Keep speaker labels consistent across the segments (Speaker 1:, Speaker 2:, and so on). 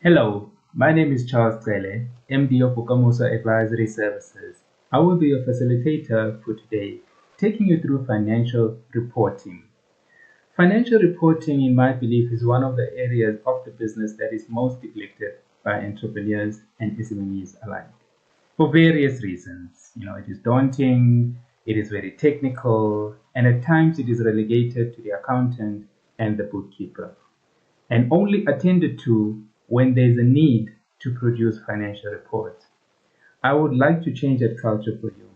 Speaker 1: Hello, my name is Charles Tsele, MD of Okamoso Advisory Services. I will be your facilitator for today, taking you through financial reporting. Financial reporting, in my belief, is one of the areas of the business that is most neglected by entrepreneurs and SMEs alike. For various reasons. It is daunting, it is very technical, and at times it is relegated to the accountant and the bookkeeper, and only attended to when there is a need to produce financial reports. I would like to change that culture for you.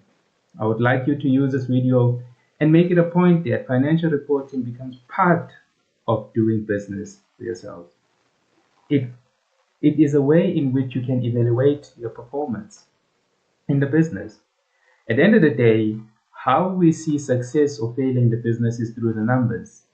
Speaker 1: I would like you to use this video and make it a point that financial reporting becomes part of doing business for yourself. It is a way in which you can evaluate your performance in the business. At the end of the day, how we see success or failure in the business is through the numbers.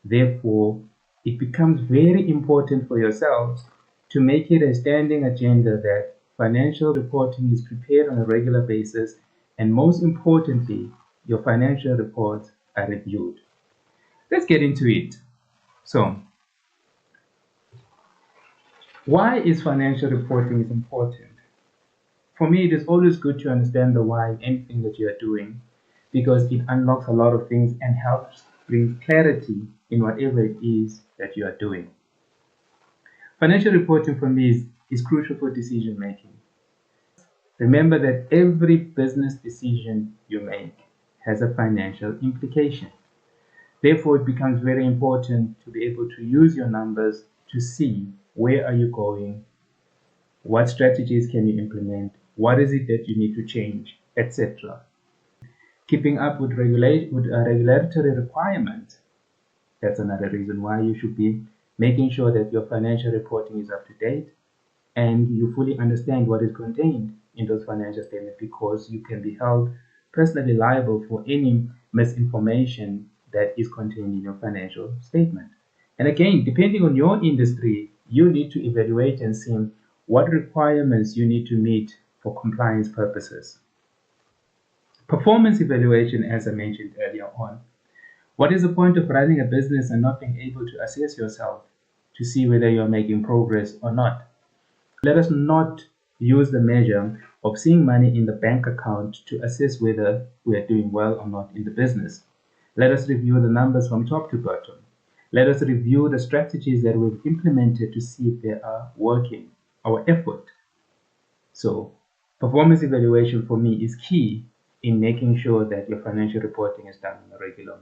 Speaker 1: Therefore, it becomes very important for yourselves to make it a standing agenda that financial reporting is prepared on a regular basis, and most importantly, your financial reports are reviewed. Let's get into it. So, why is financial reporting important? For me, it is always good to understand the why of anything that you are doing, because it unlocks a lot of things and helps bring clarity in whatever it is that you are doing. Financial reporting for me is crucial for decision making. Remember that every business decision you make has a financial implication. Therefore, it becomes very important to be able to use your numbers to see where are you going, what strategies can you implement, what is it that you need to change, etc. Keeping up with regulatory requirements, that's another reason why you should be making sure that your financial reporting is up to date and you fully understand what is contained in those financial statements, because you can be held personally liable for any misinformation that is contained in your financial statement. And again, depending on your industry, you need to evaluate and see what requirements you need to meet for compliance purposes. Performance evaluation, as I mentioned earlier on. What is the point of running a business and not being able to assess yourself to see whether you're making progress or not? Let us not use the measure of seeing money in the bank account to assess whether we are doing well or not in the business. Let us review the numbers from top to bottom. Let us review the strategies that we've implemented to see if they are working, our effort. So, performance evaluation for me is key in making sure that your financial reporting is done on a regular.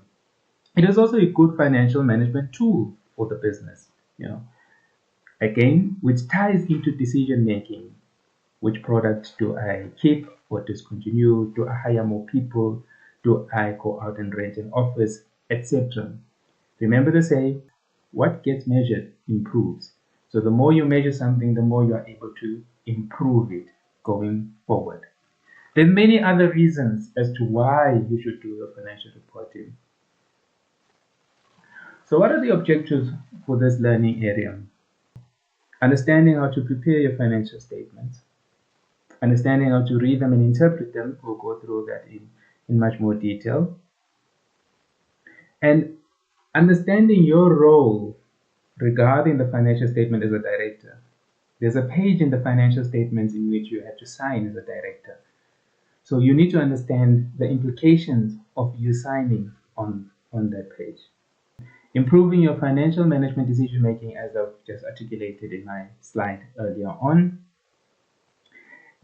Speaker 1: It is also a good financial management tool for the business, again, which ties into decision making. Which products do I keep or discontinue? Do I hire more people? Do I go out and rent an office, etc.? Remember to say, what gets measured improves. So the more you measure something, the more you are able to improve it going forward. There are many other reasons as to why you should do your financial reporting. So what are the objectives for this learning area? Understanding how to prepare your financial statements. Understanding how to read them and interpret them. We'll go through that in much more detail. And understanding your role regarding the financial statement as a director. There's a page in the financial statements in which you have to sign as a director. So you need to understand the implications of you signing on that page. Improving your financial management decision making, as I've just articulated in my slide earlier on.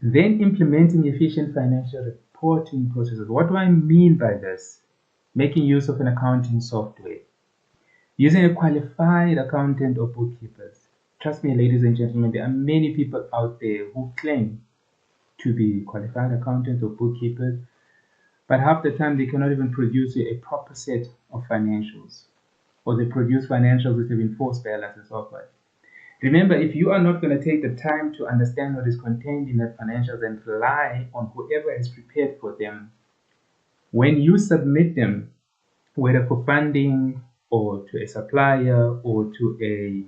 Speaker 1: Then implementing efficient financial reporting processes. What do I mean by this? Making use of an accounting software. Using a qualified accountant or bookkeepers. Trust me, ladies and gentlemen, there are many people out there who claim to be qualified accountants or bookkeepers, but half the time they cannot even produce a proper set of financials, or they produce financials which have been forced balance and so forth. Remember, if you are not going to take the time to understand what is contained in the financials and rely on whoever has prepared for them, when you submit them, whether for funding or to a supplier or to a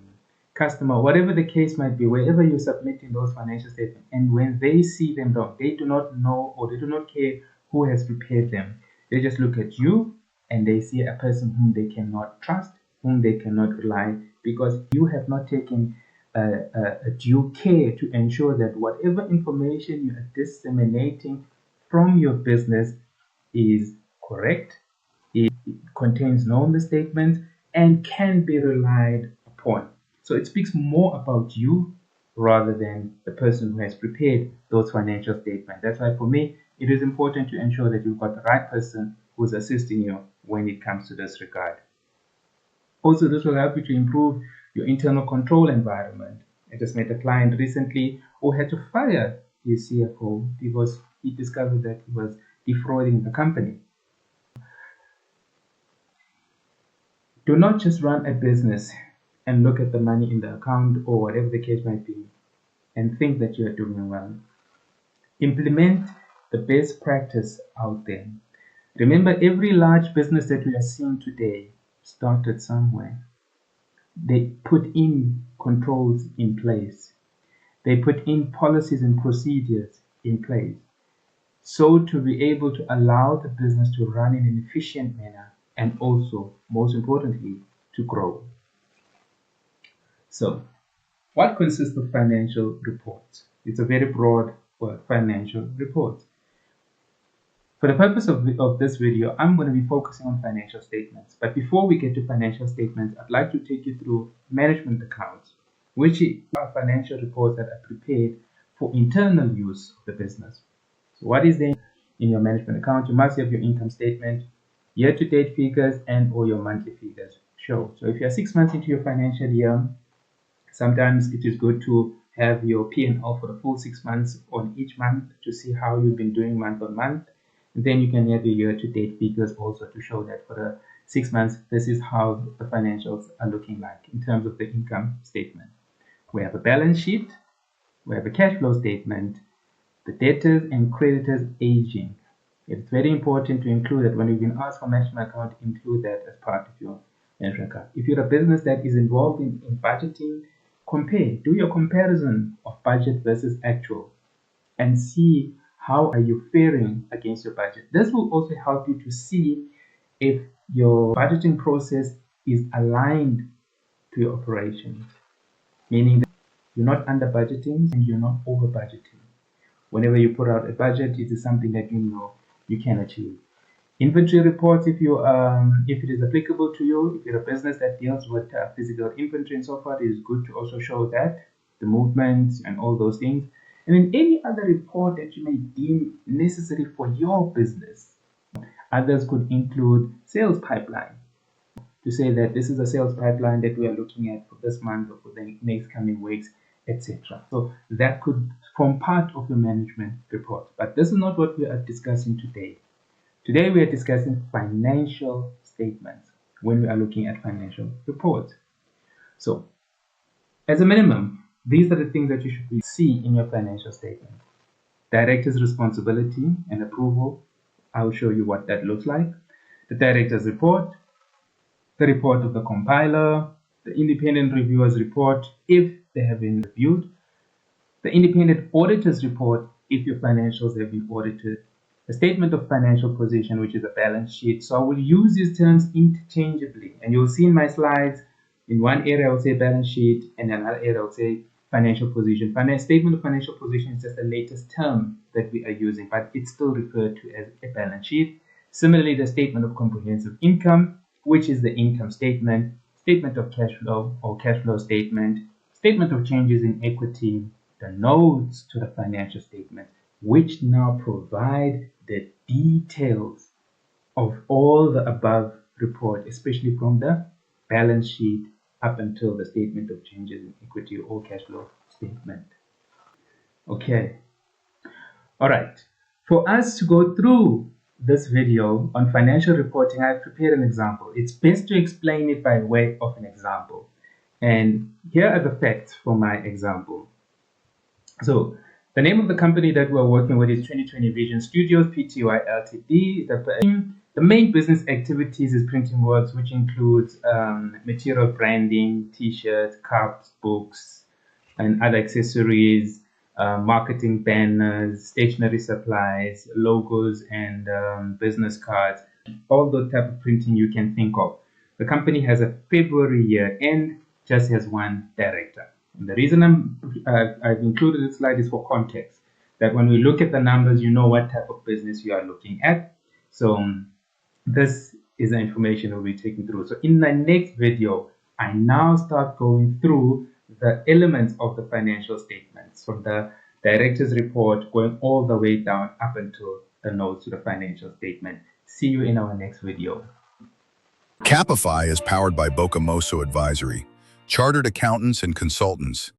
Speaker 1: customer, whatever the case might be, wherever you're submitting those financial statements, and when they see them wrong, they do not know or they do not care who has prepared them. They just look at you and they see a person whom they cannot trust, whom they cannot rely, because you have not taken a due care to ensure that whatever information you are disseminating from your business is correct, it contains no misstatements, and can be relied upon. So it speaks more about you rather than the person who has prepared those financial statements. That's why for me, it is important to ensure that you've got the right person who's assisting you when it comes to this regard. Also, this will help you to improve your internal control environment. I just met a client recently who had to fire his CFO because he discovered that he was defrauding the company. Do not just run a business and look at the money in the account or whatever the case might be and think that you are doing well. Implement the best practice out there. Remember, every large business that we are seeing today started somewhere. They put in controls in place. They put in policies and procedures in place. So to be able to allow the business to run in an efficient manner and also, most importantly, to grow. So, what consists of financial reports? It's a very broad word, financial reports. For the purpose of this video, I'm going to be focusing on financial statements. But before we get to financial statements, I'd like to take you through management accounts, which are financial reports that are prepared for internal use of the business. So what is there in your management account? You must have your income statement, year-to-date figures, and or your monthly figures show. So if you're 6 months into your financial year, sometimes it is good to have your P&L for the full 6 months on each month to see how you've been doing month on month. And then you can have your year-to-date figures also to show that for the 6 months, this is how the financials are looking like in terms of the income statement. We have a balance sheet, we have a cash flow statement, the debtors and creditors aging. It's very important to include that when you've been asked for management account, include that as part of your management account. If you're a business that is involved in budgeting, do your comparison of budget versus actual and see how are you faring against your budget. This will also help you to see if your budgeting process is aligned to your operations, meaning that you're not under budgeting and you're not over budgeting. Whenever you put out a budget, it is something that you know you can achieve. Inventory reports, if it is applicable to you, if you're a business that deals with physical inventory and so forth, it is good to also show that, the movements and all those things. And then any other report that you may deem necessary for your business. Others could include sales pipeline, to say that this is a sales pipeline that we are looking at for this month or for the next coming weeks, etc. So that could form part of your management report. But this is not what we are discussing today. Today we are discussing financial statements when we are looking at financial reports. So, as a minimum, these are the things that you should see in your financial statement. Director's responsibility and approval. I will show you what that looks like. The director's report, the report of the compiler, the independent reviewer's report if they have been reviewed, the independent auditor's report if your financials have been audited, a statement of financial position, which is a balance sheet. So I will use these terms interchangeably, and you'll see in my slides, in one area I'll say balance sheet, and in another area I'll say financial position. Statement of financial position is just the latest term that we are using, but it's still referred to as a balance sheet. Similarly, the statement of comprehensive income, which is the income statement, statement of cash flow or cash flow statement, statement of changes in equity, the notes to the financial statement, which now provide the details of all the above report, especially from the balance sheet up until the statement of changes in equity or cash flow statement. Okay. All right. For us to go through this video on financial reporting, I've prepared an example. It's best to explain it by way of an example. And here are the facts for my example. So, the name of the company that we're working with is 2020 Vision Studios Pty Ltd. The main business activities is printing works, which includes material branding, t-shirts, cups, books, and other accessories, marketing banners, stationery supplies, logos, and business cards, all those type of printing you can think of. The company has a February year end, just has one director. And the reason I've included this slide is for context, that when we look at the numbers, you know what type of business you are looking at. So this is the information we'll be taking through. So in the next video, I now start going through the elements of the financial statements, from the director's report going all the way down up until the notes to the financial statement. See you in our next video.
Speaker 2: Capify is powered by Bocamoso Advisory, chartered accountants and consultants.